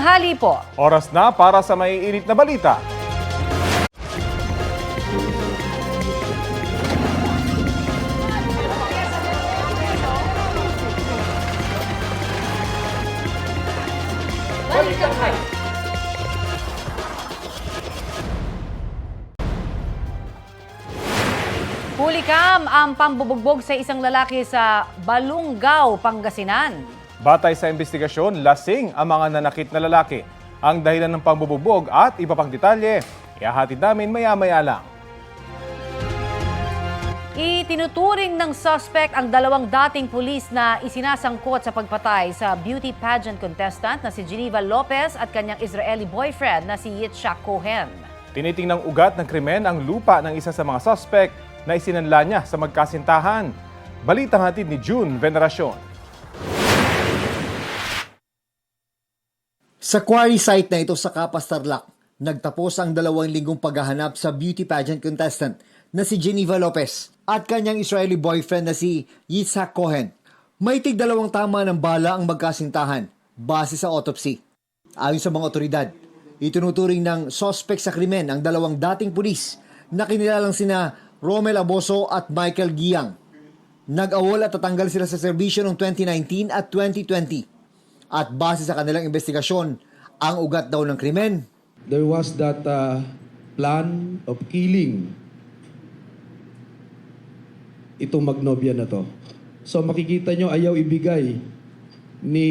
tanghali po. Oras na para sa maiinit na balita. Hulikam ang pambubugbog sa isang lalaki sa Balungaw, Pangasinan. Batay sa investigasyon, lasing ang mga nanakit na lalaki. Ang dahilan ng pambubugbog at iba pang detalye, ihahatid namin maya-maya lang. Itinuturing ng suspect ang dalawang dating pulis na isinasangkot sa pagpatay sa beauty pageant contestant na si Geneva Lopez at kanyang Israeli boyfriend na si Yitzhak Cohen. Tinitingnang ugat ng krimen ang lupa ng isa sa mga suspect na isinanla niya sa magkasintahan. Balitang hatid ni June Veneracion. Sa quarry site na ito sa Capas, Tarlac, nagtapos ang 2 linggong paghahanap sa beauty pageant contestant na si Geneva Lopez at kanyang Israeli boyfriend na si Yitzhak Cohen. May tig 2 tama ng bala ang magkasintahan base sa autopsy. Ayon sa mga otoridad, itinuturing ng suspect sa krimen ang 2 dating pulis na kinilalang sina Romel Aboso at Michael Giang. Nag-awol at tatanggal sila sa serbisyo noong 2019 at 2020. At base sa kanilang investigasyon, ang ugat daw ng krimen. There was that plan of killing itong magnobya na to. So makikita nyo, ayaw ibigay ni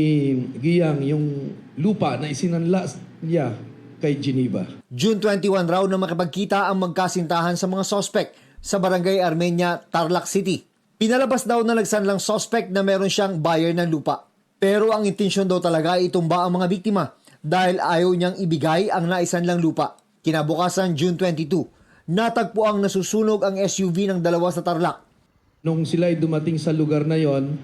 Giang yung lupa na isinanla niya kay Geneva. June 21 raw na makipagkita ang magkasintahan sa mga suspect sa Barangay Armenia, Tarlac City. Pinalabas daw na nagsanlang suspect na meron siyang buyer ng lupa. Pero ang intensyon daw talaga ay itumba ang mga biktima dahil ayaw niyang ibigay ang naisanlang lupa. Kinabukasan June 22, natagpo ang nasusunog ang SUV ng 2 sa Tarlac. Nung sila ay dumating sa lugar na yon,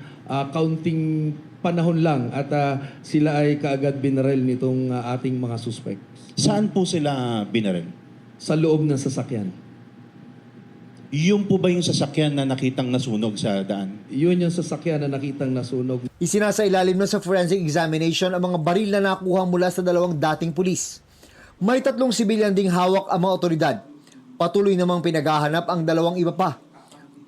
counting panahon lang at sila ay kaagad binaril nitong ating mga suspects. Saan po sila binaril? Sa loob ng sasakyan. Yung po ba yung sasakyan na nakitang nasunog sa daan? Yun yung sasakyan na nakitang nasunog. Isinasailalim na sa forensic examination ang mga baril na nakuha mula sa 2 dating pulis. May 3 sibilyan ding hawak ang mga otoridad. Patuloy namang pinaghahanap ang 2 iba pa.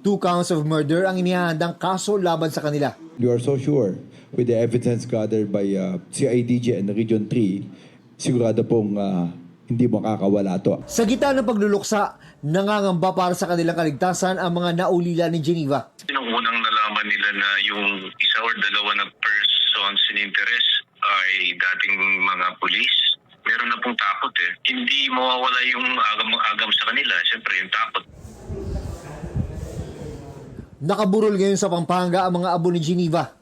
2 counts of murder ang inihahandang kaso laban sa kanila. We are so sure with the evidence gathered by CIDG and Region 3, sigurado pong hindi makakawala to. Sa gitna ng pagluluksa, nangangamba para sa kanilang kaligtasan ang mga naulila ni Geneva. Nung unang nalaman nila na yung isa or 2 na persons in interest ay dating mga pulis, meron na pong takot eh. Hindi mawawala yung agam sa kanila. Siyempre yung takot. Nakaburol ngayon sa Pampanga ang mga abo ni Geneva.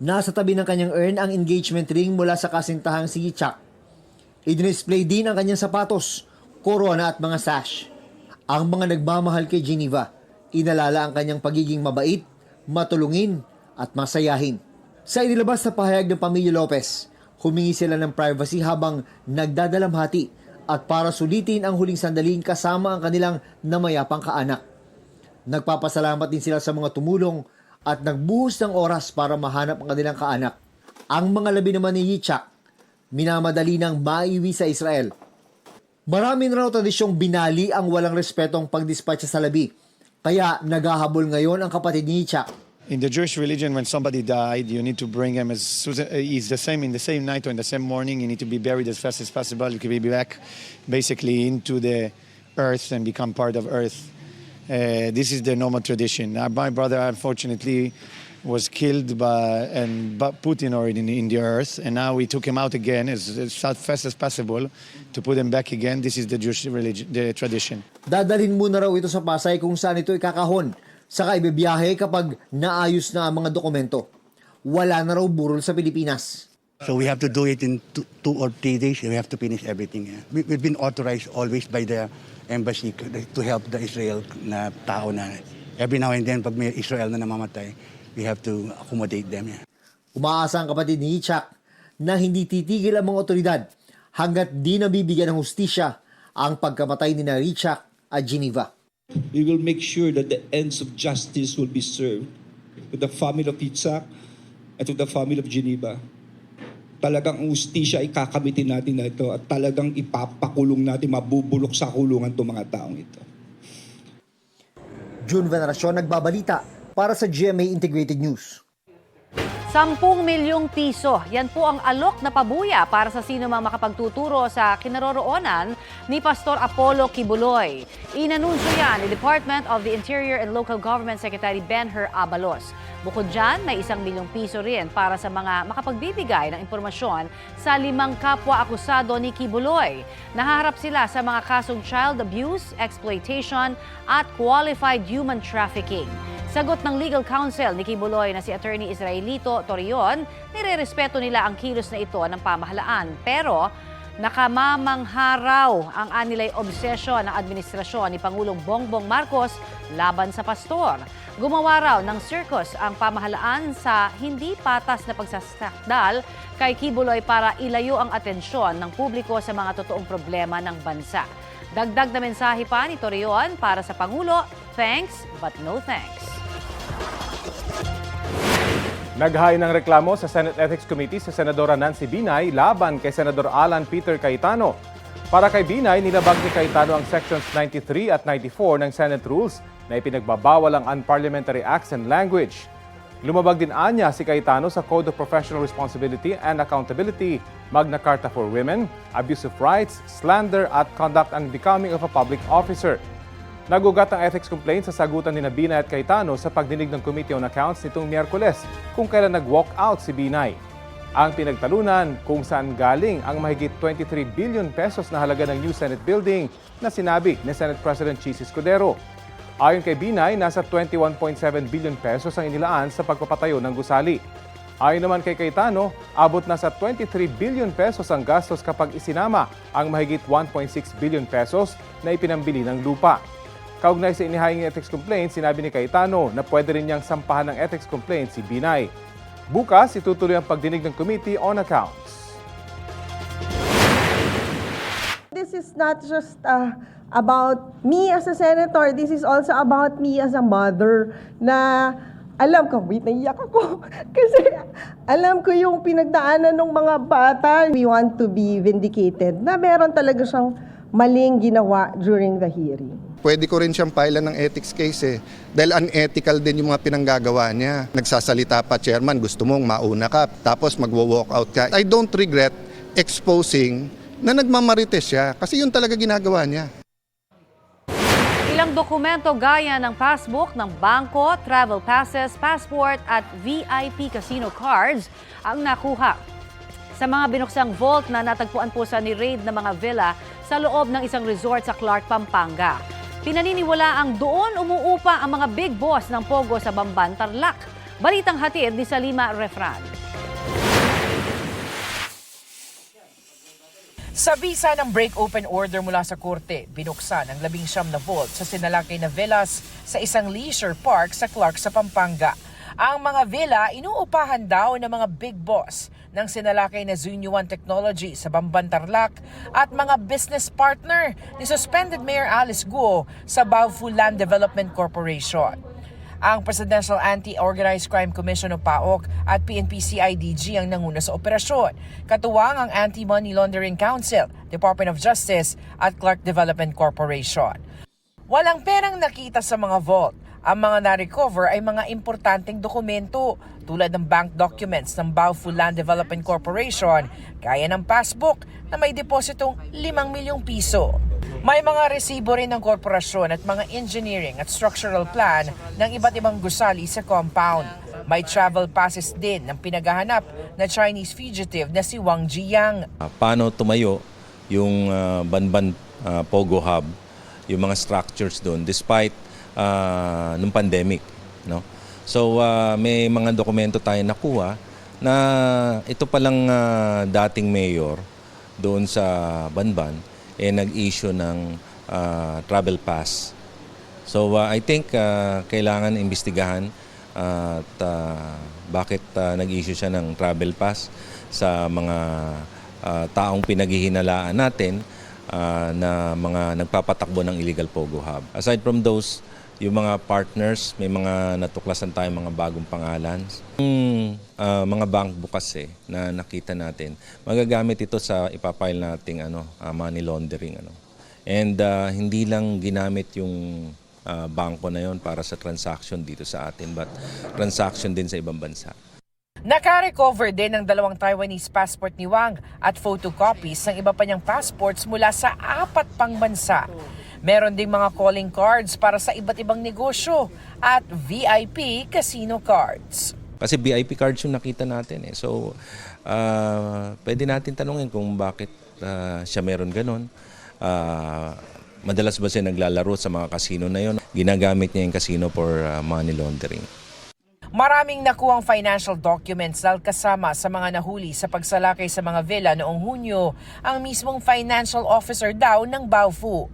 Nasa tabi ng kanyang urn ang engagement ring mula sa kasintahang si Yitzhak. I-display din ang kanyang sapatos, korona at mga sash. Ang mga nagmamahal kay Geneva, inalala ang kanyang pagiging mabait, matulungin at masayahin. Sa inilabas na pahayag ng pamilya Lopez, humingi sila ng privacy habang nagdadalamhati at para sulitin ang huling sandaling kasama ang kanilang namayapang kaanak. Nagpapasalamat din sila sa mga tumulong at nagbuhos ng oras para mahanap ang kanilang kaanak. Ang mga labi naman ni Yitzhak, minamadali ng maiwi sa Israel. Maraming raw tradisyong binali ang walang respetong pagdispatcha sa labi. Kaya naghahabol ngayon ang kapatid ni Yitzhak. In the Jewish religion, when somebody died, you need to bring him he's the same in the same night or in the same morning. You need to be buried as fast as possible. You can be back basically into the earth and become part of earth. This is the normal tradition. My brother, unfortunately, was killed by Putin already in the earth, and now we took him out again as fast as possible to put him back again. This is the Jewish religion, the tradition. Dadalhin muna raw ito sa Pasay kung saan ito ikakahon. Saka ibibiyahe kapag naayos na ang mga dokumento. Wala na raw burol sa Pilipinas. So we have to do it in 2 or 3 days. We have to finish everything. We've been authorized always by the embassy to help the Israel na tao na every now and then pag may Israel na namamatay, we have to accommodate them. Umaasa ang kapatid ni Yitzhak na hindi titigil ang mga otoridad hanggat di nabibigyan ng hustisya ang pagkamatay ni Yitzhak at Geneva. We will make sure that the ends of justice will be served to the family of Yitzhak and to the family of Geneva. talagang ang ustisya ay kakamitin natin na ito at talagang ipapakulong natin, mabubulok sa kulungan itong mga taong ito. June Veneracion nagbabalita para sa GMA Integrated News. 10 milyong piso. Yan po ang alok na pabuya para sa sino mang makapagtuturo sa kinaroroonan ni Pastor Apollo Kibuloy. Inanunsyo yan ni Department of the Interior and Local Government Secretary Benher Abalos. Bukod dyan, may 1 milyong piso rin para sa mga makapagbibigay ng impormasyon sa 5 kapwa akusado ni Kibuloy. Nahaharap sila sa mga kasong child abuse, exploitation at qualified human trafficking. Sagot ng legal counsel ni Kibuloy na si Attorney Israelito Torion, nirerespeto nila ang kilos na ito ng pamahalaan. Pero nakamamangha raw ang anilay obsesyon ng administrasyon ni Pangulong Bongbong Marcos laban sa pastor. Gumawa raw ng circus ang pamahalaan sa hindi patas na pagsasakdal kay Kibuloy para ilayo ang atensyon ng publiko sa mga totoong problema ng bansa. Dagdag na mensahe pa ni Torion para sa Pangulo, thanks but no thanks. Naghain ng reklamo sa Senate Ethics Committee sa Senadora Nancy Binay laban kay Senador Alan Peter Cayetano. Para kay Binay, nilabag ni Cayetano ang Sections 93 at 94 ng Senate Rules na ipinagbabawal ang unparliamentary acts and language. Lumabag din anya si Cayetano sa Code of Professional Responsibility and Accountability, Magna Carta for Women, Abuse of Rights, Slander at Conduct Unbecoming of a Public Officer. Nagugat ang ethics complaint sa sagutan ni Binay at Cayetano sa pagdinig ng Committee on Accounts nitong Miyerkules kung kailan nag-walk out si Binay. Ang pinagtalunan kung saan galing ang mahigit 23 billion pesos na halaga ng new Senate building na sinabi ni Senate President Chis Escudero. Ayon kay Binay, nasa 21.7 billion pesos ang inilaan sa pagpapatayo ng gusali. Ayon naman kay Cayetano, abot na sa 23 billion pesos ang gastos kapag isinama ang mahigit 1.6 billion pesos na ipinambili ng lupa. Kaugnay sa inihahing ethics complaint, sinabi ni Cayetano na pwede rin niyang sampahan ng ethics complaint si Binay. Bukas, itutuloy ang pagdinig ng Committee on Accounts. This is not just about me as a senator. This is also about me as a mother na alam ko, naiyak ako. Kasi alam ko yung pinagdaanan ng mga bata. We want to be vindicated na meron talaga siyang maling ginawa during the hearing. Pwede ko rin siyang filean ng ethics case dahil unethical din yung mga pinanggagawa niya. Nagsasalita pa, Chairman, gusto mong mauna ka, tapos magwo-walk out ka. I don't regret exposing na nagmamarites siya kasi yun talaga ginagawa niya. Ilang dokumento gaya ng passbook ng bangko, travel passes, passport at VIP casino cards ang nakuha sa mga binuksang vault na natagpuan po sa ni-raid na mga villa sa loob ng isang resort sa Clark, Pampanga. Pinaniniwala ang doon umuupa ang mga big boss ng Pogo sa Bamban, Tarlac. Balitang hatid ni Salima Refran. Sa visa ng break-open order mula sa korte, binuksan ang 19 na vault sa sinalakay na villas sa isang leisure park sa Clark sa Pampanga. Ang mga villa inuupahan daw ng mga big boss ng sinalakay na Zunyuan Technology sa Bamban, Tarlac at mga business partner ni suspended Mayor Alice Guo sa Baofu Land Development Corporation. Ang Presidential Anti-Organized Crime Commission o PAOC at PNP-CIDG ang nanguna sa operasyon. Katuwang ang Anti-Money Laundering Council, Department of Justice at Clark Development Corporation. Walang perang nakita sa mga vault. Ang mga na-recover ay mga importanteng dokumento tulad ng bank documents ng Baofu Land Development Corporation, gaya ng passbook na may depositong 5 milyong piso. May mga resibo rin ng korporasyon at mga engineering at structural plan ng iba't ibang gusali sa compound. May travel passes din ng pinaghahanap na Chinese fugitive na si Wang Jiang. Paano tumayo yung Banban Pogo Hub, yung mga structures doon despite nung pandemic, no? So may mga dokumento tayo nakuha na ito palang dating mayor doon sa Banban nag-issue ng travel pass. So I think kailangan imbestigahan at bakit nag-issue siya ng travel pass sa mga taong pinaghihinalaan natin na mga nagpapatakbo ng illegal Pogo Hub. Aside from those Yung mga partners, may mga natuklasan tayong mga bagong pangalan. Mga bank bukas na nakita natin, magagamit ito sa ipapile nating money laundering. And hindi lang ginamit yung bangko na yon para sa transaction dito sa atin, but transaction din sa ibang bansa. Naka-recover din ng 2 Taiwanese passport ni Wang at photocopies ng iba pa niyang passports mula sa 4 pang bansa. Meron ding mga calling cards para sa iba't ibang negosyo at VIP casino cards. Kasi VIP cards yung nakita natin. So, pwede natin tanungin kung bakit siya meron ganon. Madalas ba siya naglalaro sa mga casino na yon? Ginagamit niya yung casino for money laundering. Maraming nakuhang financial documents dahil kasama sa mga nahuli sa pagsalakay sa mga villa noong Hunyo ang mismong financial officer daw ng Baofu.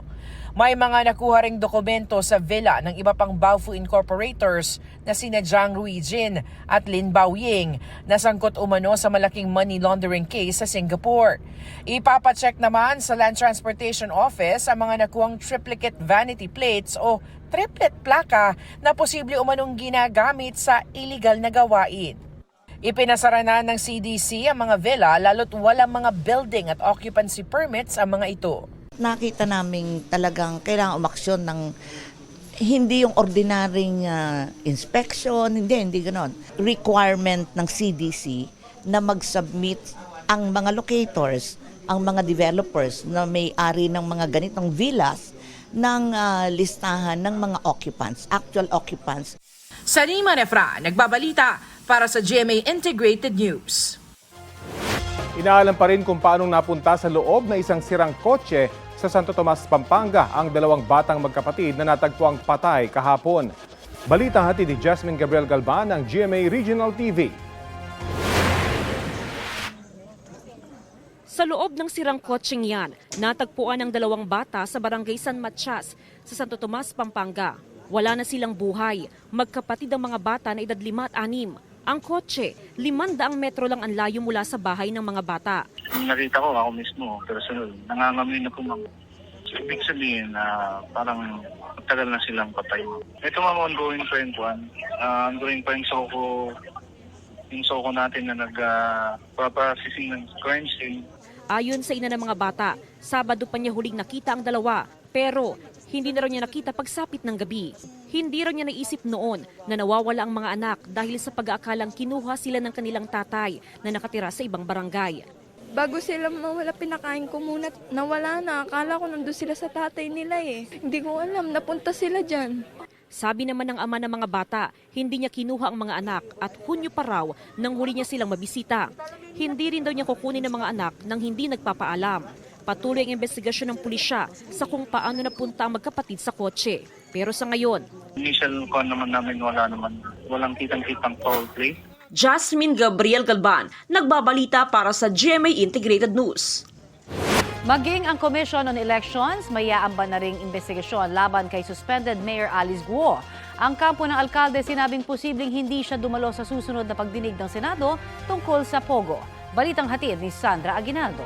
May mga nakuha ring dokumento sa villa ng iba pang Baofu incorporators na sina Zhang Ruijin at Lin Baoying na sangkot umano sa malaking money laundering case sa Singapore. Ipapacheck naman sa Land Transportation Office ang mga nakuhang triplicate vanity plates o triplet plaka na posible umanong ginagamit sa illegal na gawain. Ipinasara na ng CDC ang mga villa lalo't walang mga building at occupancy permits ang mga ito. Nakita namin talagang kailangan umaksyon ng hindi yung ordinaryong inspection, hindi ganon. Requirement ng CDC na mag-submit ang mga locators, ang mga developers na may-ari ng mga ganitong villas ng listahan ng mga occupants, actual occupants. Sanima Nefra, nagbabalita para sa GMA Integrated News. Inaalam pa rin kung paanong napunta sa loob na isang sirang kotse sa Santo Tomas, Pampanga ang 2 batang magkapatid na natagpuang patay kahapon. Balita hatid ni Jasmine Gabriel Galban ng GMA Regional TV. Sa loob ng sirang kotseng yan, natagpuan ang 2 bata sa barangay San Matias sa Santo Tomas, Pampanga. Wala na silang buhay. Magkapatid ang mga bata na edad 5 at 6. Ang kotse, 500 metro lang ang layo mula sa bahay ng mga bata. Nakita ko ako mismo, personal, nangangamoy na kumang. So, ibig sabihin na parang matagal na silang patay. Ito mga ongoing pa yung ongoing pa yung soko natin na nagpapasising ng crime scene. Ayon sa ina ng mga bata, Sabado pa niya huling nakita ang 2, pero hindi na raw niya nakita pagsapit ng gabi. Hindi raw niya naisip noon na nawawala ang mga anak dahil sa pag-aakalang kinuha sila ng kanilang tatay na nakatira sa ibang barangay. Bago sila mawala, pinakain ko muna. Nawala na. Akala ko nandun sila sa tatay nila eh. Hindi ko alam. Napunta sila dyan. Sabi naman ng ama ng mga bata, hindi niya kinuha ang mga anak at Hunyo pa raw nang huli niya silang mabisita. Hindi rin daw niya kukunin ang mga anak nang hindi nagpapaalam. Patuloy ang investigasyon ng pulisya sa kung paano napunta ang magkapatid sa kotse. Pero sa ngayon, Initial call naman namin walang kitang-kitang foul play. Jasmine Gabriel Galban, nagbabalita para sa GMA Integrated News. Maging ang Commission on Elections, may aamba na ring investigasyon laban kay suspended Mayor Alice Guo. Ang kampo ng alkalde sinabing posibleng hindi siya dumalo sa susunod na pagdinig ng Senado tungkol sa Pogo. Balitang hatid ni Sandra Aguinaldo.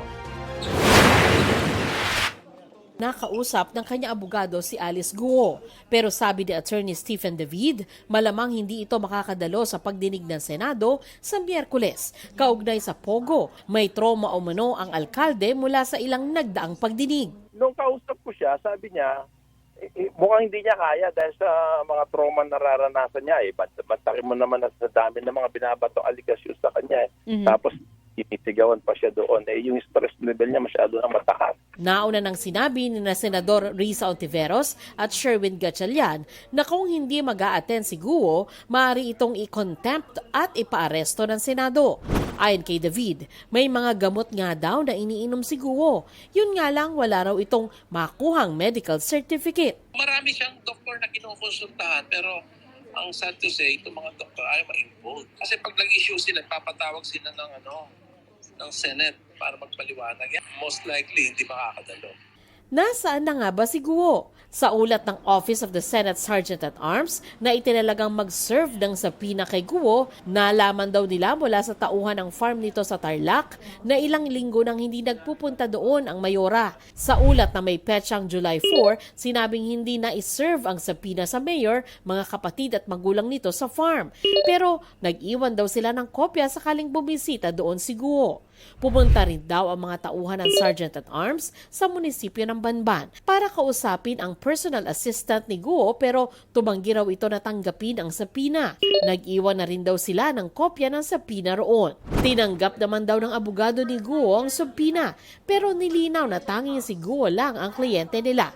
Nakausap ng kanyang abogado si Alice Guo. Pero sabi ni Attorney Stephen David, malamang hindi ito makakadalo sa pagdinig ng Senado sa Miyerkules. Kaugnay sa Pogo, may trauma o mano ang alkalde mula sa ilang nagdaang pagdinig. Nung kausap ko siya, sabi niya, mukhang hindi niya kaya dahil sa mga trauma na nararanasan niya. Batakin mo naman na sa dami ng mga binabatong aligasyon sa kanya. Tapos inisigawan pa siya doon. Yung stress level niya masyado na mataas. Nauna nang sinabi ni na Senador Risa Ontiveros at Sherwin Gatchalian na kung hindi mag-a-attend si Guo, maaari itong i-contempt at ipaaresto ng Senado. Ayon kay David, may mga gamot nga daw na iniinom si Guo. Yun nga lang wala raw itong makuhang medical certificate. Marami siyang doktor na kinukonsultahan pero ang sad to say, itong mga doktor ay ma-involved. Kasi pag nag-issue sila, papatawag sila ng Senate para magpaliwanag. Most likely, hindi makakadalo. Nasaan na nga ba si Guo? Sa ulat ng Office of the Senate Sergeant-at-Arms na itinalagang mag-serve ng subpoena kay Guo, nalaman daw nila mula sa tauhan ng farm nito sa Tarlac na ilang linggo nang hindi nagpupunta doon ang mayora. Sa ulat na may petsang July 4, sinabing hindi na iserve ang subpoena sa mayor, mga kapatid at magulang nito sa farm. Pero nag-iwan daw sila ng kopya sakaling bumisita doon si Guo. Pumunta rin daw ang mga tauhan ng Sergeant-at-Arms sa munisipyo ng Banban para kausapin ang personal assistant ni Guo pero tumanggi raw ito na tanggapin ang subpoena. Nag-iwan na rin daw sila ng kopya ng subpoena roon. Tinanggap naman daw ng abogado ni Guo ang subpoena pero nilinaw na tanging si Guo lang ang kliyente nila.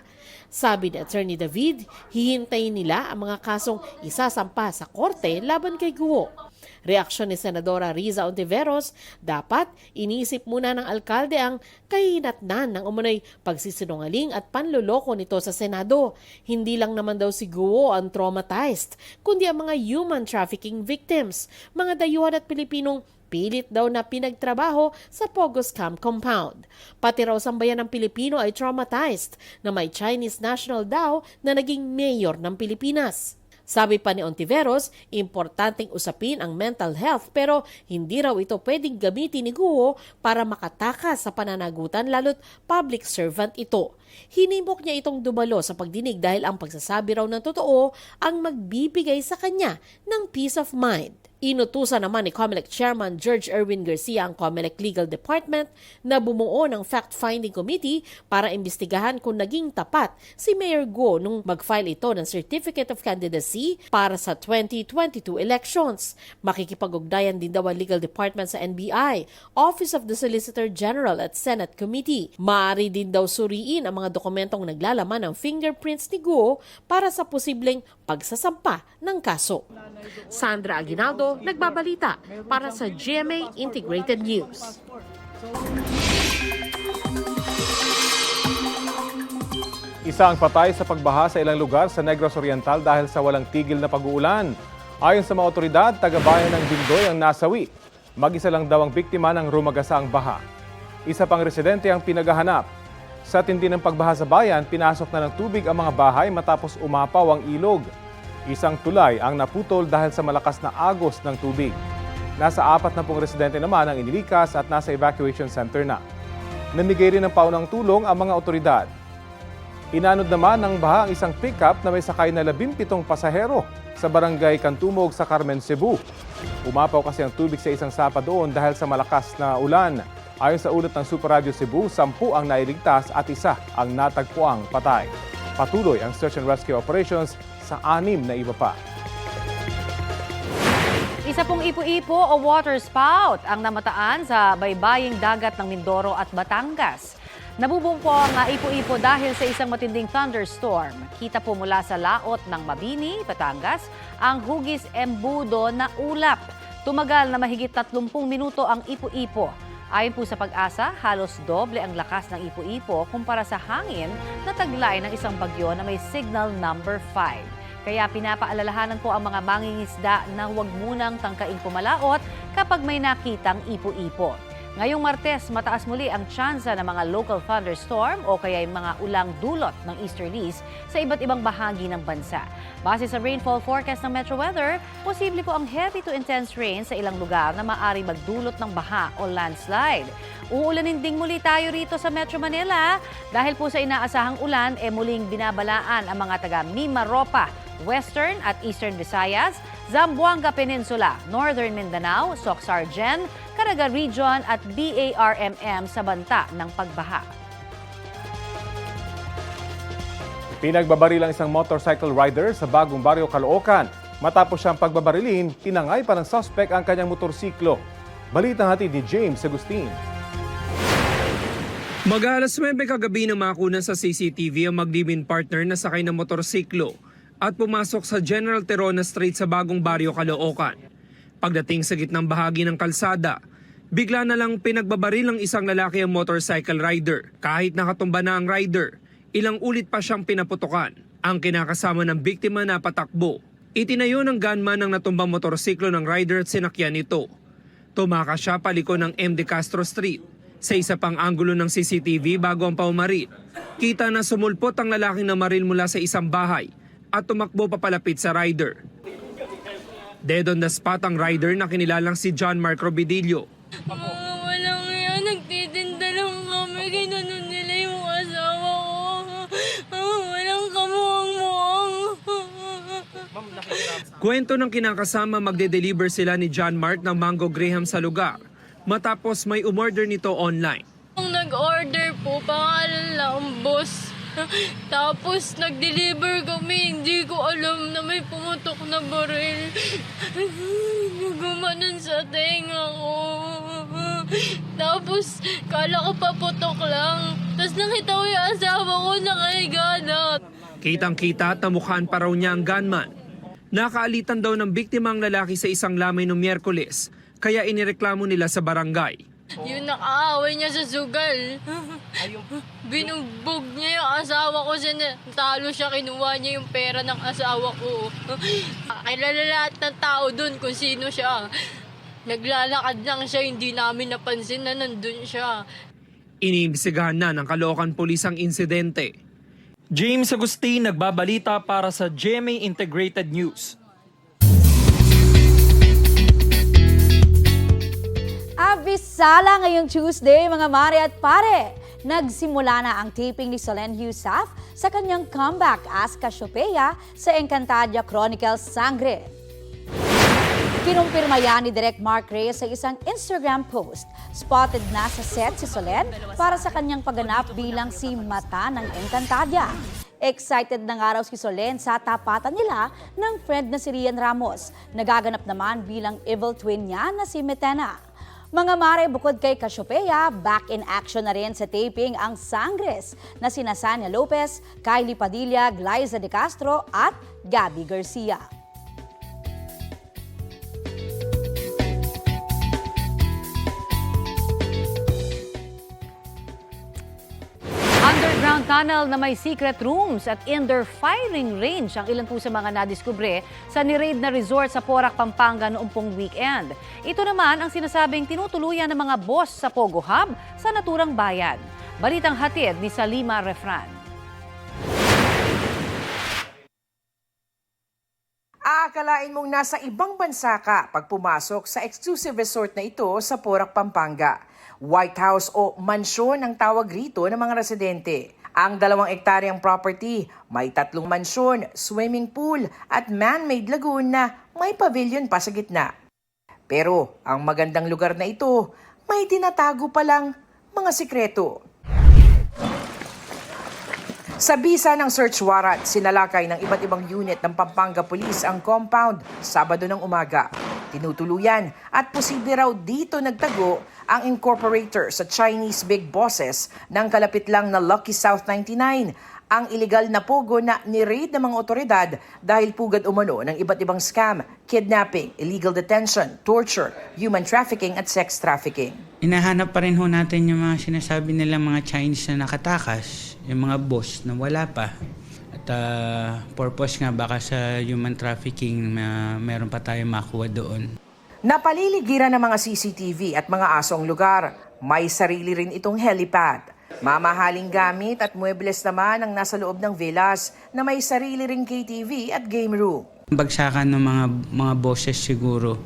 Sabi ni Attorney David, hihintayin nila ang mga kasong isasampa sa korte laban kay Guo. Reaksyon ni Senadora Riza Ontiveros, dapat iniisip muna ng alkalde ang kahinatnan ng umunay pagsisinungaling at panluloko nito sa Senado. Hindi lang naman daw si Guo ang traumatized, kundi ang mga human trafficking victims, mga dayuhan at Pilipinong pilit daw na pinagtrabaho sa Pogo Scam Compound. Pati raw sambayan ng Pilipino ay traumatized na may Chinese national daw na naging mayor ng Pilipinas. Sabi pa ni Ontiveros, importanteng usapin ang mental health pero hindi raw ito pwedeng gamitin ni Guo para makatakas sa pananagutan lalo't public servant ito. Hinimok niya itong dumalo sa pagdinig dahil ang pagsasabi raw ng totoo ang magbibigay sa kanya ng peace of mind. Inutusan naman ni COMELEC Chairman George Erwin Garcia ang COMELEC Legal Department na bumuo ng fact-finding committee para imbestigahan kung naging tapat si Mayor Guo nung mag-file ito ng Certificate of Candidacy para sa 2022 elections. Makikipag-ugnayan din daw ang Legal Department sa NBI, Office of the Solicitor General at Senate Committee. Maaari din daw suriin ang mga dokumentong naglalaman ng fingerprints ni Guo para sa posibleng pagsasampa ng kaso. Sandra Aguinaldo, nagbabalita para sa GMA Integrated News. Isa ang patay sa pagbaha sa ilang lugar sa Negros Oriental dahil sa walang tigil na pag-uulan. Ayon sa mga otoridad, taga-bayan ng Bindoy ang nasawi. Mag-isa lang daw ang biktima ng rumagasaang baha. Isa pang residente ang pinaghahanap. Sa tindi ng pagbaha sa bayan, pinasok na ng tubig ang mga bahay matapos umapaw ang ilog. Isang tulay ang naputol dahil sa malakas na agos ng tubig. Nasa 40 residente naman ang inilikas at nasa evacuation center na. Namigay rin ng paunang tulong ang mga otoridad. Inanod naman ng baha ang isang pickup na may sakay na 17 pasahero sa barangay Cantumog sa Carmen, Cebu. Umapaw kasi ang tubig sa isang sapa doon dahil sa malakas na ulan. Ayon sa ulat ng Super Radio Cebu, 10 ang nailigtas at isa ang natagpuang patay. Patuloy ang search and rescue operations sa 6 na iba pa. Isa pong ipo-ipo o water spout ang namataan sa baybaying dagat ng Mindoro at Batangas. Nabubuo po ang ipo-ipo dahil sa isang matinding thunderstorm. Kita po mula sa laot ng Mabini, Batangas, ang hugis embudo na ulap. Tumagal na mahigit 30 minuto ang ipo-ipo. Ayon po sa Pag-asa, halos doble ang lakas ng ipo-ipo kumpara sa hangin na taglay ng isang bagyo na may signal number 5. Kaya pinapaalalahanan po ang mga mangingisda na huwag munang tangkaing pumalaot kapag may nakitang ipo-ipo. Ngayong Martes, mataas muli ang tsansa ng mga local thunderstorm o kaya yung mga ulang dulot ng easterlies sa iba't ibang bahagi ng bansa. Base sa rainfall forecast ng Metro Weather, posible po ang heavy to intense rain sa ilang lugar na maaari magdulot ng baha o landslide. Uulanin ding muli tayo rito sa Metro Manila dahil po sa inaasahang ulan, muling binabalaan ang mga taga Mimaropa, Western at Eastern Visayas, Zamboanga Peninsula, Northern Mindanao, Soc-Sargen, Caraga Region at BARMM sa banta ng pagbaha. Pinagbabaril ang isang motorcycle rider sa Bagong Baryo, Caloocan. Matapos siyang pagbabarilin, tinangay pa ng suspect ang kanyang motorsiklo. Balitang hatid ni James Agustin. Mag-alas 9 kagabi na makunan sa CCTV ang magdibin partner na sakay ng motorsiklo at pumasok sa General Terona Street sa Bagong Baryo, Caloocan. Pagdating sa gitnang bahagi ng kalsada, bigla na lang pinagbabaril ng isang lalaki ang motorcycle rider. Kahit nakatumba na ang rider, ilang ulit pa siyang pinaputukan. Ang kinakasama ng biktima na patakbo. Itinayo ng gunman ang natumbang motorsiklo ng rider at sinakyan nito. Tumakas siya paliko ng MD Castro Street. Sa isa pang anggulo ng CCTV bago ang paumaril, kita na sumulpot ang lalaking namaril mula sa isang bahay at tumakbo papalapit sa rider. Dead on the spot ang rider na kinilalang si John Mark Robidillo. Walang yan, nagtitinda lang kami, ginanon nila yung asawa ko. Walang kamuang-muang. Kwento ng kinakasama, magde-deliver sila ni John Mark ng Mango Graham sa lugar matapos may umorder nito online. Ang nag-order po, pangalan lang, boss. Tapos nag-deliver kami, hindi ko alam na may pumutok na baril. Gumanon sa tenga ko. Tapos kala ko paputok lang. Tapos nakita ko yung asawa ko nakahiga na. Kitang-kita at namukhaan pa raw niya ang gunman. Nakaalitan daw ng biktima ang lalaki sa isang lamay noong Miyerkules, kaya inireklamo nila sa barangay. Yung nakaaway niya sa sugal. Binugbog niya yung asawa ko. Talo siya, kinuha niya yung pera ng asawa ko. Kilala lahat ng tao dun kung sino siya. Naglalakad lang siya, hindi namin napansin na nandun siya. Iniimbestigahan na ng Caloocan Police ang insidente. James Agustin, nagbabalita para sa GMA Integrated News. Abisala ngayong Tuesday, mga mare at pare. Nagsimula na ang taping ni Solenn Heussaff sa kanyang comeback as Cassiopeia sa Encantadia Chronicles Sangre. Kinumpirma yan ni Direk Mark Reyes sa isang Instagram post. Spotted na sa set si Solenn para sa kanyang pagganap bilang si Mata ng Encantadia. Excited na nga raw si Solenn sa tapatan nila ng friend na si Rian Ramos. Nagaganap naman bilang evil twin niya na si Metena. Mga mare, bukod kay Cassiopeia, back in action na rin sa taping ang Sangres na sina Sania Lopez, Kylie Padilla, Glyza De Castro at Gabby Garcia. Underground tunnel na may secret rooms at indoor firing range ang ilan po sa mga nadiskubre sa ni-raid na resort sa Porac, Pampanga noong pong weekend. Ito naman ang sinasabing tinutuluyan ng mga boss sa Pogo Hub sa naturang bayan. Balitang hatid ni Salima Refran. Aakalain mong nasa ibang bansa ka pag pumasok sa exclusive resort na ito sa Porac, Pampanga. White House o mansyon ang tawag rito ng mga residente. Ang 2 hektaryang property, may 3 mansyon, swimming pool at man-made lagoon na may pavilion pa sa gitna. Pero ang magandang lugar na ito, may tinatago palang mga sikreto. Sa bisa ng search warrant, sinalakay ng iba't ibang unit ng Pampanga Police ang compound Sabado ng umaga. Tinutuluyan at posible raw dito nagtago ang incorporator sa Chinese big bosses ng kalapit lang na Lucky South 99, ang iligal na pogo na ni-raid ng mga otoridad dahil pugad umano ng iba't ibang scam, kidnapping, illegal detention, torture, human trafficking at sex trafficking. Hinahanap pa rin ho natin yung mga sinasabi nilang mga Chinese na nakatakas, yung mga boss na wala pa. At purpose nga baka sa human trafficking na meron pa tayong makuha doon. Napaliligiran ng mga CCTV at mga asong lugar. May sarili rin itong helipad. Mamahaling gamit at muebles naman ang nasa loob ng villas na may sarili ring KTV at game room. Bagsakan ng mga bosses siguro.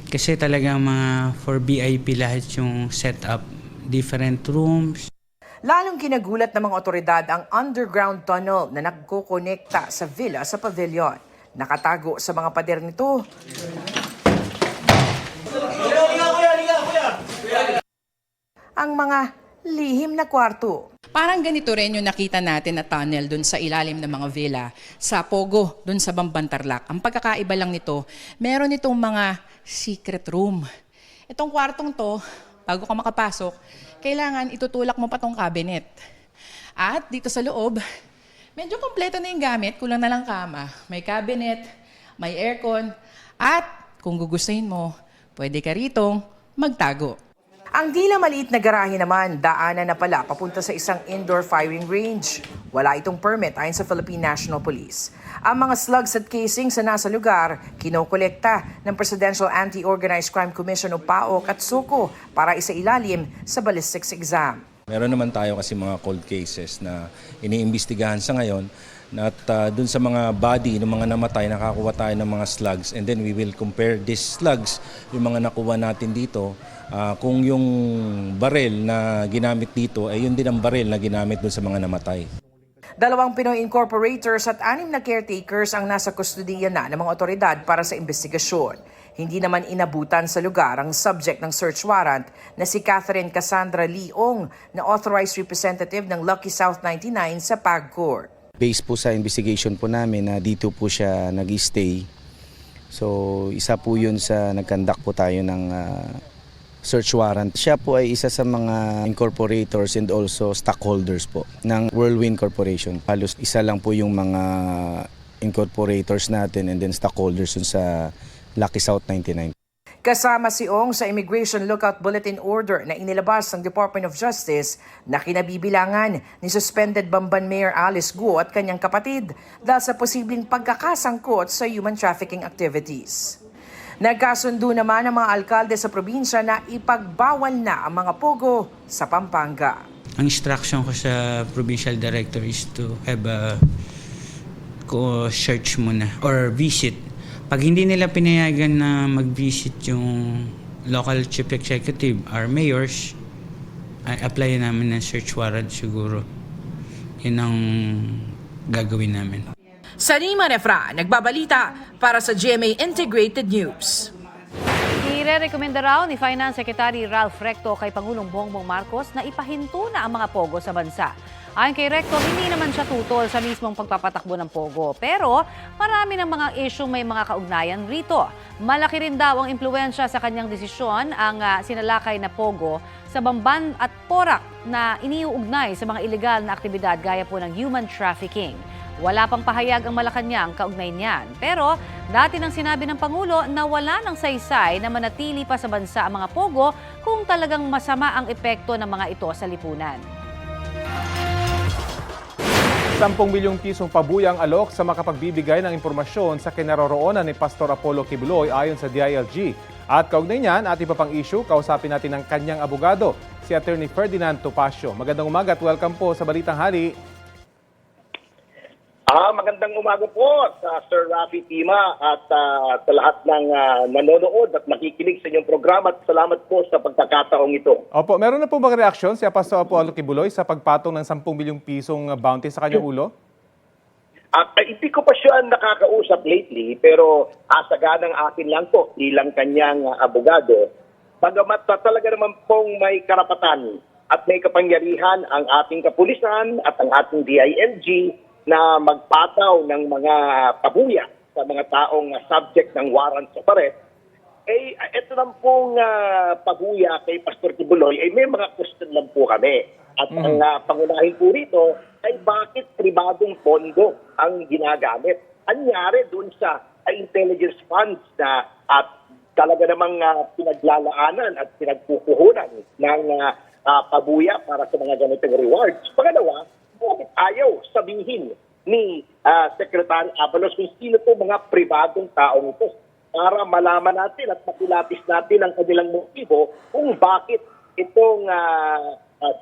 Kasi talagang mga for VIP lahat yung setup, different rooms. Lalong kinagulat ng mga otoridad ang underground tunnel na nagkokonekta sa villa sa pavilion. Nakatago sa mga pader nito ang mga lihim na kwarto. Parang ganito rin yung nakita natin na tunnel dun sa ilalim ng mga villa sa Pogo, dun sa Bambantarlac. Ang pagkakaiba lang nito, meron itong mga secret room. Itong kwartong to, bago ka makapasok, kailangan itutulak mo pa tong cabinet. At dito sa loob, medyo kompleto na yung gamit, kulang na lang kama. May cabinet, may aircon, at kung gugustuhin mo, pwede ka ritong magtago. Ang tila maliit na garahe naman, daanan na pala papunta sa isang indoor firing range. Wala itong permit ayon sa Philippine National Police. Ang mga slugs at casings sa nasa lugar, kinokolekta ng Presidential Anti-Organized Crime Commission o PAOK at SOCO para isailalim sa ballistics exam. Meron naman tayo kasi mga cold cases na iniimbestigahan sa ngayon at dun sa mga body ng mga namatay, nakakuha tayo ng mga slugs and then we will compare these slugs, yung mga nakuha natin dito, kung yung baril na ginamit dito ay yun din ang baril na ginamit dun sa mga namatay. 2 Pinoy incorporators at 6 na caretakers ang nasa kustudiya na ng mga otoridad para sa investigasyon. Hindi naman inabutan sa lugar ang subject ng search warrant na si Catherine Cassandra Leong na authorized representative ng Lucky South 99 sa PAGCOR. Based po sa investigation po namin na dito po siya nag-stay. So isa po yun sa nag-conduct po tayo ng search warrant. Siya po ay isa sa mga incorporators and also stockholders po ng Whirlwind Corporation. Halos isa lang po yung mga incorporators natin and then stockholders dun sa Lucky South 99. Kasama si Ong sa Immigration Lookout Bulletin Order na inilabas ng Department of Justice na kinabibilangan ni suspended Bamban Mayor Alice Guo at kanyang kapatid dahil sa posibleng pagkakasangkot sa human trafficking activities. Nagkasundo naman ang mga alkalde sa probinsya na ipagbawal na ang mga pogo sa Pampanga. Ang instruction ko sa provincial director is to have a search muna or visit. Pag hindi nila pinayagan na mag-visit yung local chief executive or mayors, ay apply namin ng search warrant siguro. Yun ang gagawin namin. Sanima Nefra, nagbabalita para sa GMA Integrated News. Ire-rekomenda raw ni Finance Secretary Ralph Recto kay Pangulong Bongbong Marcos na ipahinto na ang mga pogo sa bansa. Ayon kay Recto, hindi naman siya tutol sa mismong pagpapatakbo ng pogo. Pero marami ng mga isyong may mga kaugnayan rito. Malaki rin daw ang impluwensya sa kanyang desisyon ang sinalakay na pogo sa Bamban at Porac na iniuugnay sa mga ilegal na aktibidad gaya po ng human trafficking. Wala pang pahayag ang Malacanang kaugnay niyan. Pero dati nang sinabi ng Pangulo na wala ng saysay na manatili pa sa bansa ang mga pogo kung talagang masama ang epekto ng mga ito sa lipunan. 10 milyong pisong pabuyang alok sa makapagbibigay ng impormasyon sa kinaroroonan ni Pastor Apollo Kibuloy ayon sa DILG. At kaugnay niyan at iba pang issue, kausapin natin ang kanyang abogado, si Attorney Ferdinand Topacio. Magandang umaga at welcome po sa Balitang Hali. Magandang umaga po sa Sir Rafi Tima at sa lahat ng nanonood at nakikinig sa inyong programa at salamat po sa pagkakataong ito. Opo, meron na po bang reaksyon si Pastor Apollo Kibuloy sa pagpatong ng 10 milyong pisong bounty sa kanyang ulo? Hindi ko pa siya nakakausap lately pero asaganang akin lang po bilang kanyang abogado. Bagamat talaga naman pong may karapatan at may kapangyarihan ang ating kapulisan at ang ating DILG na magpataw ng mga pabuya sa mga taong subject ng warrant of arrest, ito lang pong pabuya kay Pastor Kibuloy ay may mga question lang po kami. At ang pangunahin po rito ay bakit pribadong pondo ang ginagamit. Anyari dun sa intelligence funds na at talaga namang pinaglalaanan at pinagpupuhunan ng pabuya para sa mga ganitong rewards. Pangalawa, ayaw sabihin ni Secretary Abalos kung sino po mga pribadong taong ito para malaman natin at makilapis natin ang kanilang motibo kung bakit itong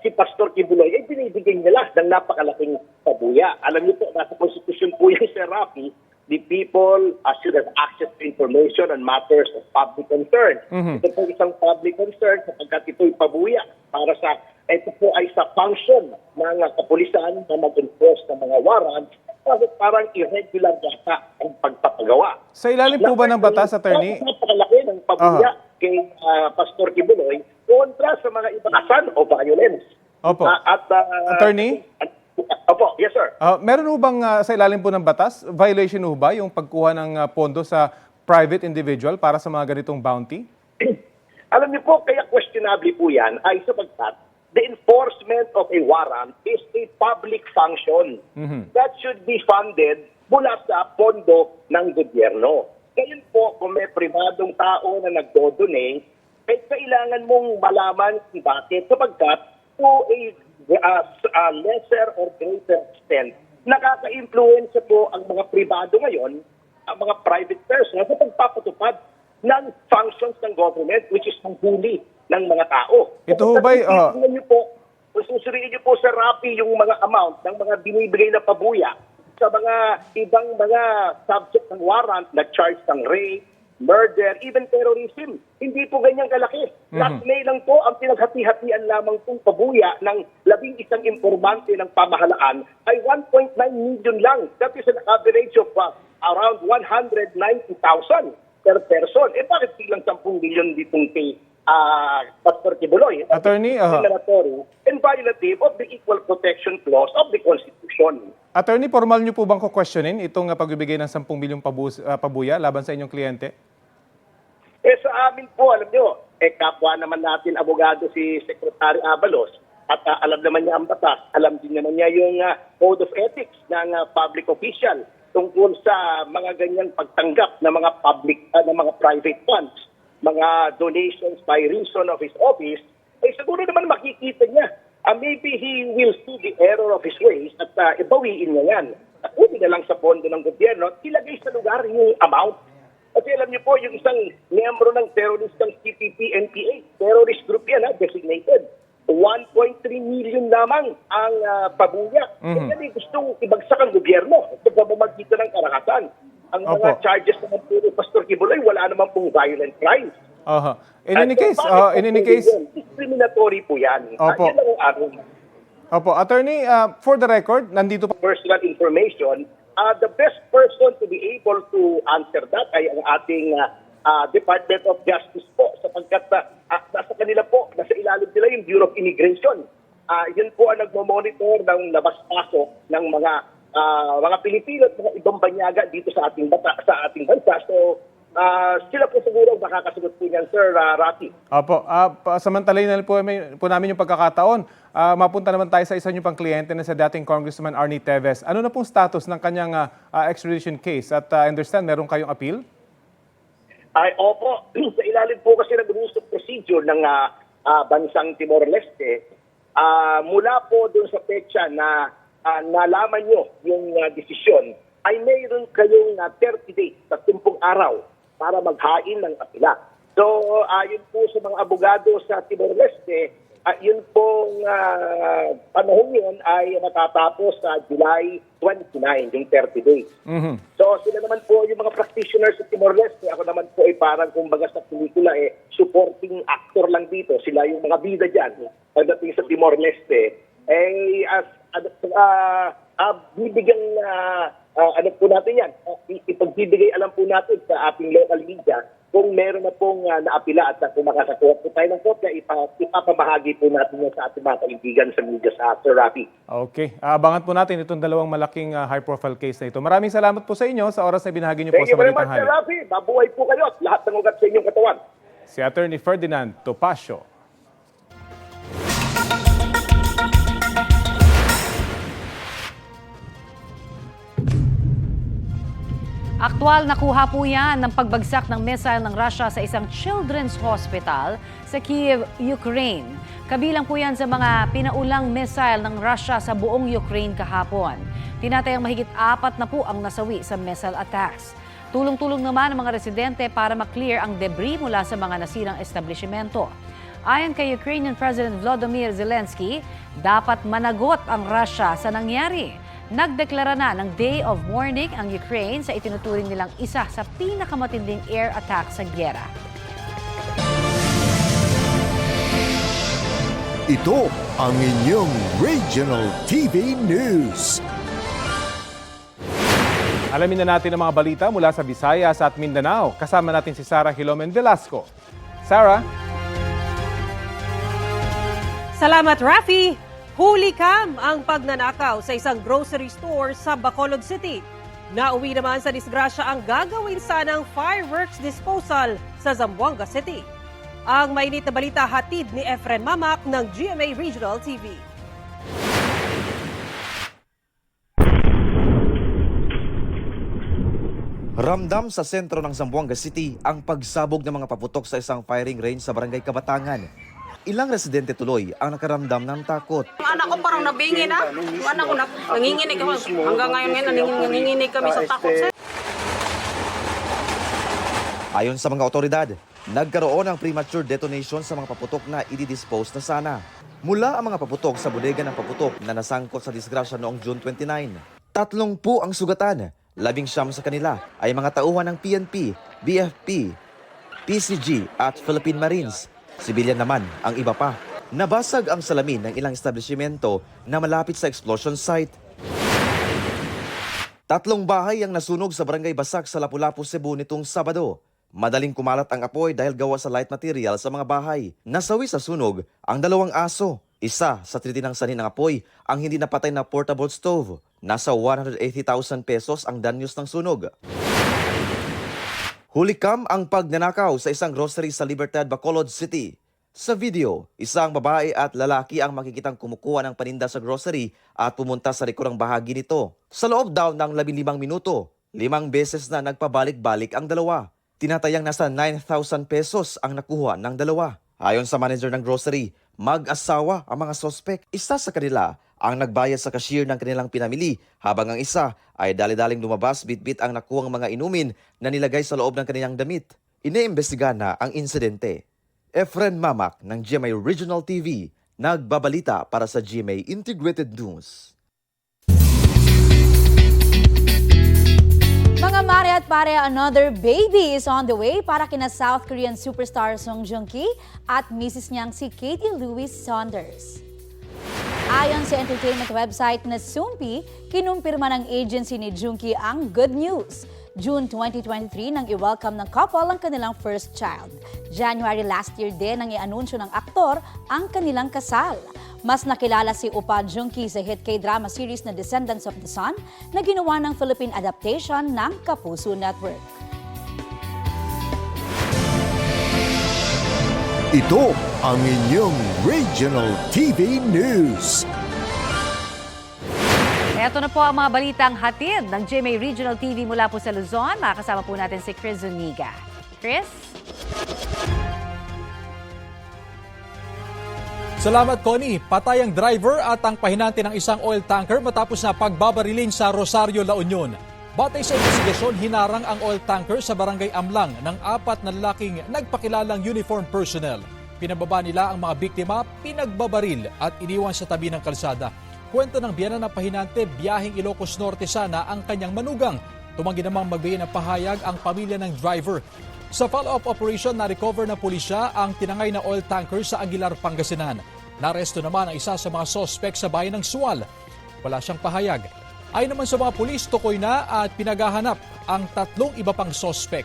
si Pastor Kibuloy ay binibigay nila ng napakalaking pabuya. Alam niyo po, nasa konstitusyon po yung Sir Rafi, the people should have access to information on matters of public concern. Ito po isang public concern sapagkat ito'y pabuya para sa ito po ay sa function ng kapulisan na mag-enforce ng mga warrants kasi parang irregular data ang pagpapagawa. Sa ilalim po ba ng batas, Attorney? Napakalaki ng pabuya kay Pastor Kibuloy kontra sa mga ibakasan o violence. Opo. Attorney? Opo, yes sir. Meron po bang sa ilalim po ng batas, violation po ba yung pagkuha ng pondo sa private individual para sa mga ganitong bounty? Alam niyo po, kaya questionable po yan ay sapagkat the enforcement of a warrant is a public function that should be funded mula sa pondo ng gobyerno. Ngayon po, kung may pribadong tao na nagdo-donate, ay kailangan mong malaman kung bakit, sapagkat to a lesser or greater extent, nakaka-influence po ang mga pribado ngayon, ang mga private persons sa pagpapatupad ng functions ng government, which is panghuli ng mga tao. Ito ho ba'y... Kung susuriin niyo po sa RAPI yung mga amount ng mga binibigay na pabuya sa mga ibang mga subject ng warrant na charge ng rape, murder, even terrorism. Hindi po ganyang kalaki. Last May lang po ang pinaghati-hatian lamang pong pabuya ng 11 informante ng pamahalaan ay 1.9 million lang. That is an average of around 190,000 per person. Bakit biglang 10 million ditong pay? Pastor Kibuloy, Attorney, and violative of the Equal Protection Clause of the Constitution. Attorney, formal niyo po bang kukwestiyonin itong pagbibigay ng 10 milyong pabuya laban sa inyong kliyente? Sa amin po, alam nyo, kapwa naman natin abogado si Secretary Abalos at alam naman niya ang batas, alam din naman niya yung Code of Ethics ng public official tungkol sa mga ganyang pagtanggap ng mga public, ng mga private funds, mga donations by reason of his office, siguro naman makikita niya. Maybe he will see the error of his ways at ibawiin niya yan. At hindi na lang sa pondo ng gobyerno, ilagay sa lugar yung amount. Kasi alam niyo po, yung isang miyembro ng terroristang CPP-NPA, terrorist group yan, designated. 1.3 million lamang ang pabuya. Kaya gustong ibagsak ang gobyerno sa pamamagitan ng karahasan. Ang mga charges naman po ni Pastor Kibuloy, wala naman pong violent crimes. In any case, discriminatory po yan. Opo. Yan ang aron. Opo, Attorney, for the record, nandito po. Personal information, the best person to be able to answer that ay ang ating Department of Justice po, sapagkat nasa kanila po, nasa ilalim nila yung Bureau of Immigration. Yun po ang nagmo-monitor ng labas-pasok ng mga Pilipino at mga ibang banyaga dito sa ating bansa. So, sila po siguro makakasagot po niyan, Sir Rafi. Opo, samantalahin na po namin yung pagkakataon. Mapunta naman tayo sa isa nyo pang kliyente na sa dating Congressman Arnie Teves. Ano na pong status ng kanyang extradition case? At I understand, meron kayong appeal? Opo, sa ilalim po kasi ng rules of procedure ng bansang Timor-Leste, mula po doon sa petsa na nalaman nyo yung desisyon, ay mayroon kayong 30 days, 30 araw para maghain ng apila. So, yun po sa mga abogado sa Timor-Leste, yun pong panahon yun ay matatapos sa July 29, yung 30 days. So, sila naman po yung mga practitioners sa Timor-Leste. Ako naman po ay parang kumbaga sa pelikula, supporting actor lang dito. Sila yung mga bida dyan. Pagdating sa Timor-Leste, bibigyan ano po natin yan, ipagbibigay alam po natin sa ating local media kung meron na pong naapila at kung makakakuha po tayo ng kopya, ipapamahagi po natin yan sa ating mga kaibigan sa media sa Sir Rafi. Okay. Abangan po natin itong dalawang malaking high-profile case na ito. Maraming salamat po sa inyo sa oras na binahagi niyo po sa Balitang Hali. Thank you very much, Sir Rafi. Mabuhay po kayo at lahat ng ugat sa inyong katawan. Si Attorney Ferdinand Topacio. Aktual nakuha po yan ng pagbagsak ng missile ng Russia sa isang children's hospital sa Kyiv, Ukraine. Kabilang po yan sa mga pinaulang missile ng Russia sa buong Ukraine kahapon. Tinatayang mahigit 4 na po ang nasawi sa missile attacks. Tulong-tulong naman ang mga residente para maklear ang debris mula sa mga nasirang establishmento. Ayon kay Ukrainian President Volodymyr Zelensky, dapat managot ang Russia sa nangyari. Nagdeklara na ng Day of Mourning ang Ukraine sa itinuturing nilang isa sa pinakamatinding air attack sa gyera. Ito ang inyong Regional TV News. Alamin na natin ang mga balita mula sa Visayas at Mindanao. Kasama natin si Sarah Hilomen Velasco. Sarah? Salamat, Rafi! Huli cam ang pagnanakaw sa isang grocery store sa Bacolod City. Nauwi naman sa disgrasya ang gagawin sanang fireworks disposal sa Zamboanga City. Ang mainit na balita hatid ni Efren Mamak ng GMA Regional TV. Ramdam sa sentro ng Zamboanga City ang pagsabog ng mga paputok sa isang firing range sa Barangay Kabatangan. Ilang residente tuloy ang nakaramdam ng takot. Ang anak ko parang nabingi na. Yung anak ko nanginginig kami. Hanggang ngayon nanginginig kami sa takot. Ayon sa mga otoridad, nagkaroon ng premature detonation sa mga paputok na i-dispose na sana. Mula ang mga paputok sa bodega ng paputok na nasangkot sa disgrasya noong June 29. 30 ang sugatan. 19 sa kanila ay mga tauhan ng PNP, BFP, PCG at Philippine Marines. Civilian naman ang iba pa. Nabasag ang salamin ng ilang establishmento na malapit sa explosion site. 3 bahay ang nasunog sa Barangay Basak sa Lapu-Lapu, Cebu nitong Sabado. Madaling kumalat ang apoy dahil gawa sa light material sa mga bahay. Nasawi sa sunog ang 2 aso. Isa sa titinang sanhi ng apoy ang hindi napatay na portable stove. Nasa 180,000 pesos ang danyos ng sunog. Hulikam ang pagnanakaw sa isang grocery sa Libertad, Bacolod City. Sa video, isang babae at lalaki ang makikitang kumukuha ng paninda sa grocery at pumunta sa likurang bahagi nito. Sa loob daw ng 15 minuto, 5 beses na nagpabalik-balik ang dalawa. Tinatayang nasa 9,000 pesos ang nakuha ng dalawa. Ayon sa manager ng grocery, mag-asawa ang mga sospek. Isa sa kanila ang nagbayad sa cashier ng kanilang pinamili, habang ang isa ay dali-daling lumabas bitbit ang nakuhang mga inumin na nilagay sa loob ng kanilang damit. Iniimbestiga na ang insidente. Efren Mamak ng GMA Regional TV, nagbabalita para sa GMA Integrated News. Mga mare at pare, another baby is on the way para kina South Korean superstar Song Joong-ki at misis niyang si Katie Louise Saunders. Ayon sa entertainment website na Soompi, kinumpirma ng agency ni Joong-ki ang good news. June 2023 nang i-welcome ng couple ang kanilang first child. January last year din nang i-anunsyo ng aktor ang kanilang kasal. Mas nakilala si Oppa Joong-ki sa hit K-drama series na Descendants of the Sun na ginawa ng Philippine adaptation ng Kapuso Network. Ito ang inyong Regional TV News. Ito na po ang mga balitang hatid ng GMA Regional TV mula po sa Luzon. Makakasama po natin si Chris Zuniga. Chris? Salamat, Connie. Patay ang driver at ang pahinante ng isang oil tanker matapos na pagbabarilin sa Rosario, La Union. Batay sa investigasyon, hinarang ang oil tanker sa barangay Amlang ng 4 na lalaking nagpakilalang uniform personnel. Pinababa nila ang mga biktima, pinagbabaril at iniwan sa tabi ng kalsada. Kwento ng biyana ng pahinante, biyaheng Ilocos Norte sana ang kanyang manugang. Tumanggi namang magbigay ng pahayag ang pamilya ng driver. Sa follow-up operation, na-recover ng pulisya ang tinangay na oil tanker sa Aguilar, Pangasinan. Naresto naman ang isa sa mga sospek sa bayan ng Sual. Wala siyang pahayag. Ayon naman sa mga pulis, tukoy na at pinaghahanap ang 3 iba pang sospek.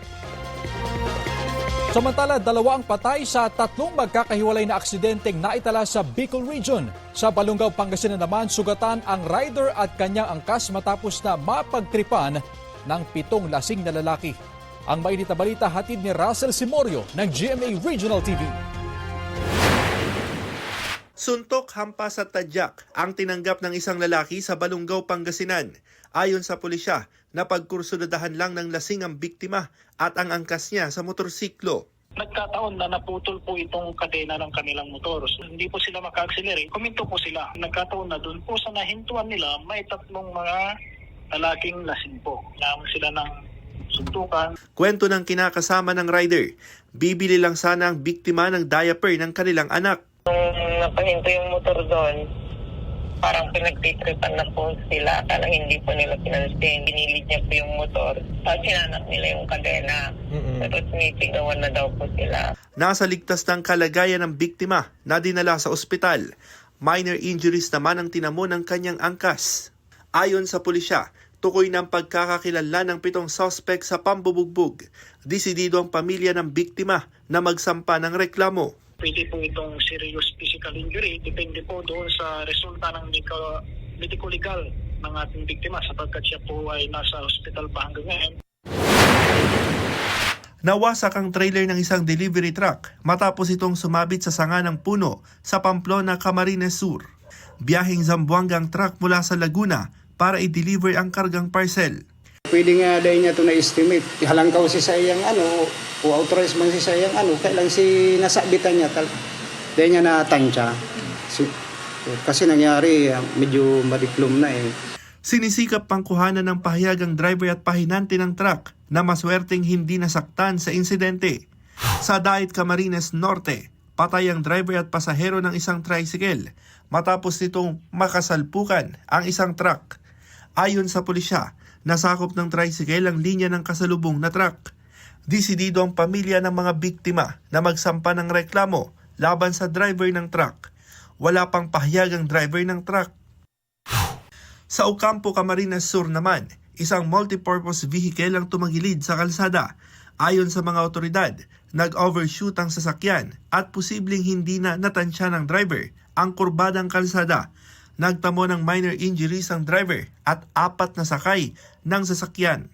Samantala, 2 ang patay sa 3 magkakahiwalay na aksidenteng naitala sa Bicol Region. Sa Balungaw, Pangasinan naman, sugatan ang rider at kanyang angkas matapos na mapagtripan ng 7 lasing na lalaki. Ang mainit na balita hatid ni Russell Simorio ng GMA Regional TV. Suntok, hampas at tadyak ang tinanggap ng isang lalaki sa Balungaw, Pangasinan. Ayon sa pulisya, napagkursunadahan lang ng lasing ang biktima at ang angkas niya sa motorsiklo. Nagkataon na naputol po itong kadena ng kanilang motor. So, hindi po sila maka-accelerate. Kuminto po sila. Nagkataon na doon po sa nahintuan nila, may 3 mga lalaking lasing po. Naman sila ng suntukan. Kwento ng kinakasama ng rider, bibili lang sana ang biktima ng diaper ng kanilang anak. Nung napahinto yung motor doon, parang pinagtitripan na po sila. Akala hindi po nila pinansin. Binilid niya po yung motor. Tapos sinanap nila yung kadena. Pero sinisigawan na daw po sila. Nasa ligtas ng kalagayan ng biktima na dinala sa ospital. Minor injuries naman ang tinamo ng kanyang angkas. Ayon sa pulisya, tukoy ng pagkakakilanlan ng 7 suspect sa pambubugbog. Desidido ang pamilya ng biktima na magsampa ng reklamo. Pwede po itong serious physical injury. Depende po doon sa resulta ng medico-legal ng ating biktima sapagkat siya po ay nasa hospital pa hanggang ngayon. Nawasak ang trailer ng isang delivery truck matapos itong sumabit sa sanga ng puno sa Pamplona, Camarines Sur. Biyaheng Zamboanga ang truck mula sa Laguna para i-deliver ang kargang parcel. Pwede nga dahil niya ito na-estimate. Halangkaw si sayang o authorize man si sayang kailan si nasabitan niya dahil niya natansya. Kasi nangyari, medyo madiklom na Sinisikap pang kuhanan ng pahayag ang driver at pahinante ng truck na maswerteng hindi nasaktan sa insidente. Sa Dait, Camarines Norte, patay ang driver at pasahero ng isang tricycle matapos nitong makasalpukan ang isang truck. Ayon sa pulisya, nasakop ng tricycle ang linya ng kasalubong na truck. Desidido ang pamilya ng mga biktima na magsampa ng reklamo laban sa driver ng truck. Wala pang pahayag ang driver ng truck. Sa Ocampo, Camarines Sur naman, isang multipurpose vehicle ang tumagilid sa kalsada. Ayon sa mga otoridad, nag-overshoot ang sasakyan at posibleng hindi na natansya ng driver ang kurbadang kalsada. Nagtamo ng minor injuries ang driver at 4 na sakay ng sasakyan.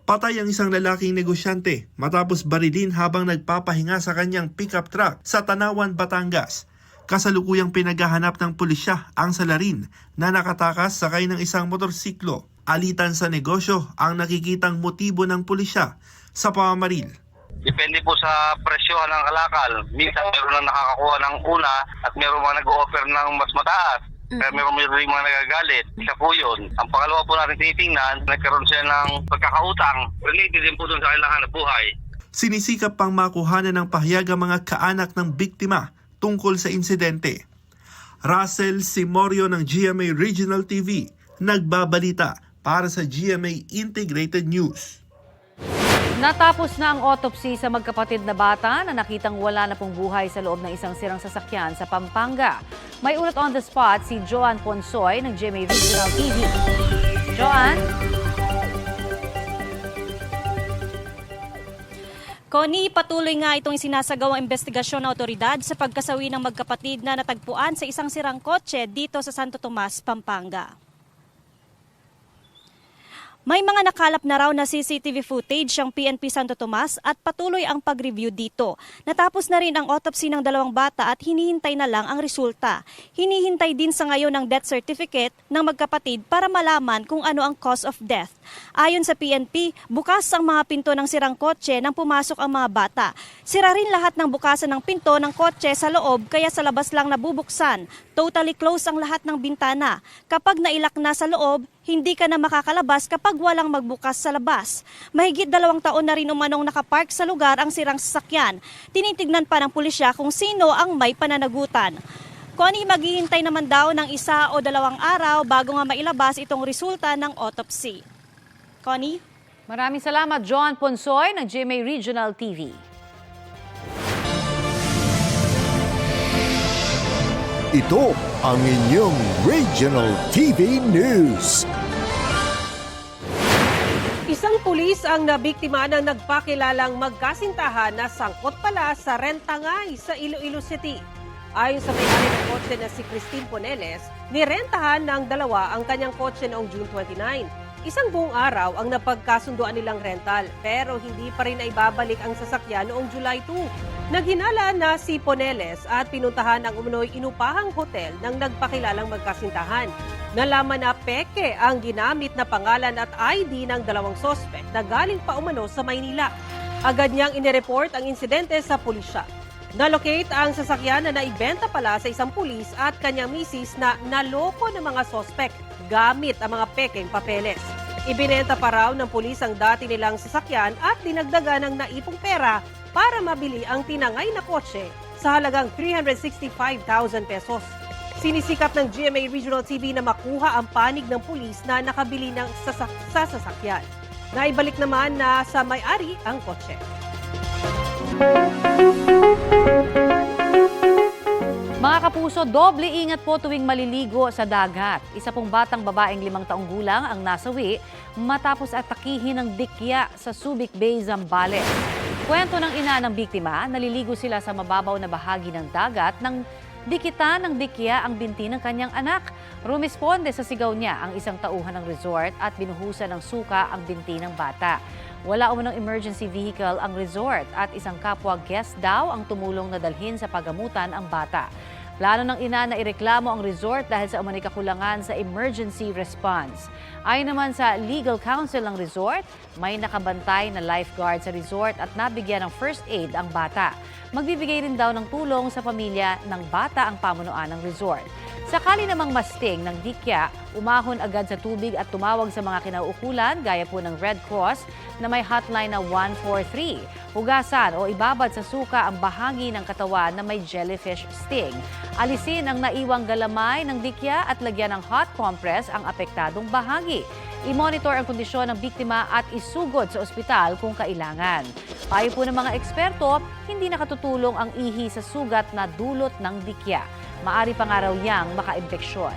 Patay ang isang lalaking negosyante matapos barilin habang nagpapahinga sa kanyang pickup truck sa Tanawan, Batangas. Kasalukuyang pinaghahanap ng pulisya ang salarin na nakatakas sakay ng isang motorsiklo. Alitan sa negosyo ang nakikitang motibo ng pulisya sa pamamaril. Depende po sa presyohan ng kalakal. Minsan meron na nakakakuha ng una at meron mga nag-o-offer ng mas mataas. Pero meron mga nagagalit. Isa po yun. Ang pangalawa po natin titingnan, nagkaroon siya ng pagkakautang. Related din po dun sa kailangan ng buhay. Sinisikap pang makuhanan ng pahayag ang mga kaanak ng biktima tungkol sa insidente. Russell Simorio ng GMA Regional TV, nagbabalita para sa GMA Integrated News. Natapos na ang autopsy sa magkapatid na bata na nakitang wala na pong buhay sa loob ng isang sirang sasakyan sa Pampanga. May ulat on the spot si Joan Ponsoy ng GMA Regional TV. Joan? Connie, patuloy nga itong sinasagawang investigasyon ng otoridad sa pagkasawi ng magkapatid na natagpuan sa isang sirang kotse dito sa Santo Tomas, Pampanga. May mga nakalap na raw na CCTV footage ang PNP Santo Tomas at patuloy ang pag-review dito. Natapos na rin ang autopsy ng 2 bata at hinihintay na lang ang resulta. Hinihintay din sa ngayon ang death certificate ng magkapatid para malaman kung ano ang cause of death. Ayon sa PNP, bukas ang mga pinto ng sirang kotse nang pumasok ang mga bata. Sira rin lahat ng bukasan ng pinto ng kotse sa loob kaya sa labas lang nabubuksan. Totally close ang lahat ng bintana. Kapag nailak na sa loob, hindi ka na makakalabas kapag walang magbukas sa labas. Mahigit 2 taon na rin umanong nakapark sa lugar ang sirang sasakyan. Tinitignan pa ng pulisya kung sino ang may pananagutan. Connie, maghihintay naman daw ng 1 o 2 araw bago nga mailabas itong resulta ng autopsy. Connie? Maraming salamat, John Ponsoy ng GMA Regional TV. Ito ang inyong Regional TV News. Isang pulis ang nabiktima ng nagpakilalang magkasintahan na sangkot pala sa rentangay sa Iloilo City. Ayon sa may-ari ng kotse na si Christine Poneles, nirentahan ng 2 ang kanyang kotse noong June 29. Isang buong araw ang napagkasunduan nilang rental pero hindi pa rin naibabalik ang sasakyan noong July 2. Naghinala na si Poneles at pinuntahan ang umunoy inupahang hotel ng nagpakilalang magkasintahan. Nalaman na peke ang ginamit na pangalan at ID ng 2 sospek na galing pa umano sa Maynila. Agad niyang inireport ang insidente sa pulisya. Nalocate ang sasakyan na naibenta pala sa isang pulis at kanyang misis na naloko ng mga sospek gamit ang mga pekeng papeles. Ibinenta pa raw ng pulis ang dati nilang sasakyan at dinagdagan ng naipong pera para mabili ang tinangay na kotse sa halagang 365,000 pesos. Sinisikap ng GMA Regional TV na makuha ang panig ng pulis na nakabili ng sa sasakyan. Naibalik naman na sa may-ari ang kotse. Mga kapuso, doble ingat po tuwing maliligo sa dagat. Isa pong batang babaeng 5 taong gulang ang nasawi matapos atakihin ng dikya sa Subic Bay, Zambales. Kwento ng ina ng biktima, naliligo sila sa mababaw na bahagi ng dagat nang dikitan ng dikya ang binti ng kanyang anak. Rumisponde sa sigaw niya ang isang tauhan ng resort at binuhusan ng suka ang binti ng bata. Wala umanong emergency vehicle ang resort at isang kapwa guest daw ang tumulong na dalhin sa pagamutan ang bata. Plano ng ina na ireklamo ang resort dahil sa umano'y kakulangan sa emergency response. Ayon naman sa legal counsel ng resort, may nakabantay na lifeguard sa resort at nabigyan ng first aid ang bata. Magbibigay rin daw ng tulong sa pamilya ng bata ang pamunuan ng resort. Sakali namang masting ng dikya, umahon agad sa tubig at tumawag sa mga kinauukulan gaya po ng Red Cross na may hotline na 143. Hugasan o ibabad sa suka ang bahagi ng katawan na may jellyfish sting. Alisin ang naiwang galamay ng dikya at lagyan ng hot compress ang apektadong bahagi. I-monitor ang kondisyon ng biktima at isugod sa ospital kung kailangan. Payo po ng mga eksperto, hindi nakatutulong ang ihi sa sugat na dulot ng dikya. Maari pa nga raw yang maka-impeksyon.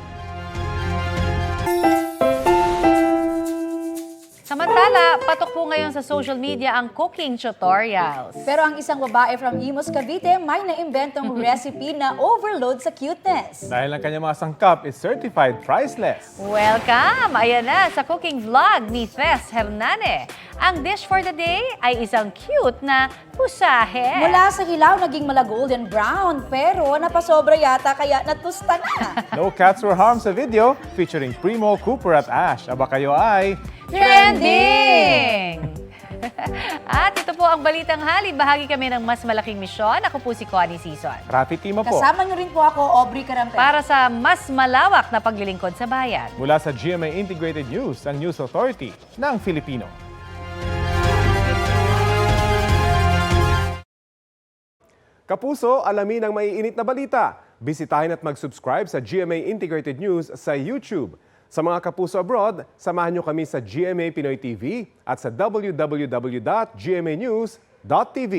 Samantala, patok po ngayon sa social media ang cooking tutorials. Pero ang isang babae from Imus, Cavite may naimbentong recipe na overload sa cuteness. Dahil ang kanyang mga sangkap is certified priceless. Welcome! Ayan na sa cooking vlog ni Tess Hernane. Ang dish for the day ay isang cute na pusahe. Mula sa hilaw naging mala golden brown pero napasobra yata kaya natusta na. No cats were harmed sa video featuring Primo, Cooper at Ash. Aba kayo ay... Trending! At ito po ang Balitang Hali. Bahagi kami ng mas malaking misyon. Ako po si Connie Sison. Rafi Tima po. Kasama niyo rin po ako, Aubrey Carampel. Para sa mas malawak na paglilingkod sa bayan. Mula sa GMA Integrated News, ang News Authority ng Filipino. Kapuso, alamin ang maiinit na balita. Bisitahin at mag-subscribe sa GMA Integrated News sa YouTube. Sa mga kapuso abroad, samahan nyo kami sa GMA Pinoy TV at sa www.gmanews.tv.